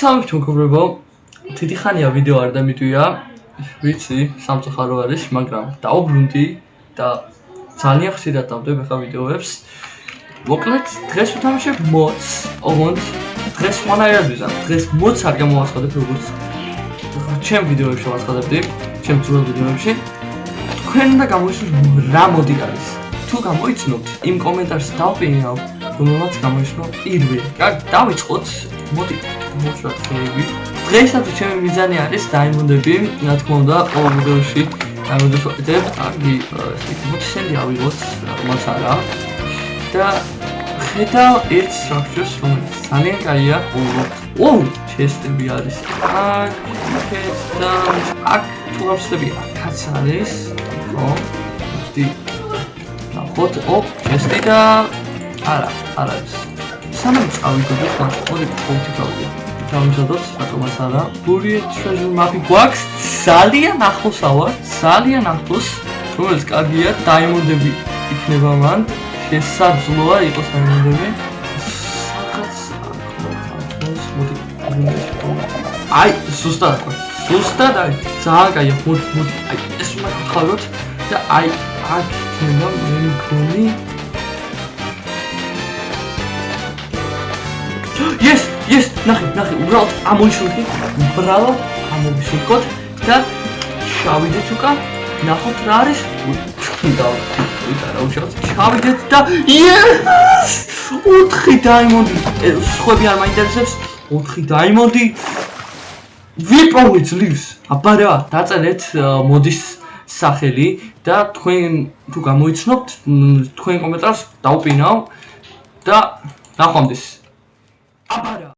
მოგესალმებით მეგობრებო, დიდი ხანია ვიდეო არ დამიტვია, ვიცი, სამწუხარო არის, მაგრამ დაუბრუნდი და ძალიან ხშირად დავდებ ახლა ვიდეოებს. მოკლედ, დღეს ვთამაშებ mods, ოღონდ დღეს სხვანაირად ვიზამ. დღეს mods არ გამოვაცხადებ როგორც ჩემ ვიდეოებში ვაცხადებდი, ჩემ ძველ ვიდეოებში. თქვენ უნდა გამოიცნოთ რა მოდი არის. თუ გამოიცნობთ, იმ კომენტარს დავპინავ, რომელმაც გამოიცნო პირველი. დავიწყოთ, მოდი მოვშოთ ხეები. დღეისათვის ჩემი მიზანი არის დაიმონდები, რა თქმა უნდა, ყოველ ვიდეოში დაიმონდებს ვაკეთებ, კარგი, მოთხოვნა ავიღოთ, რამაც არა. და ხედავ ერთ structures, რომელიც ძალიან კაია. ჩესტები არის. აქ, და აქ თურაფსები აქაც არის. ხო? დი ნახოთ, ჩესტი და არა არის. სანამ წავიდოდეთ, მოდი პონტიკავდე. დავიზადოთ, რატომაც არა. Buried treasure map გვაქვს, ძალიან ახლოსა ვარ, ძალიან ახლოს, რომელიც კარგია, დაიმონდები იქნება მან. შესაძლოა იყოს დაიმონდები. სადღაც მოდი. აი, ზუსტად აი, ძალიან კაია, მოდი, აი, ეს უნდა გახაროთ და აი, აქ იქნება მე მგონი. Yes, ნახე, უბრალოდ ამოვიშურქოთ და შავიდეთ უკან, ნახოთ რა არის. შავიდეთ და yes! 4 დაიმონდი. სხვები არ მაინტერესებს, 4 დაიმონდი. ვიპოვეთ ძლივს. აბა რა, დაწერეთ მოდის სახელი და თქვენ თუ გამოიცნობთ, თქვენ კომენტარს დავპინავ და ნახვამდის. აბა რა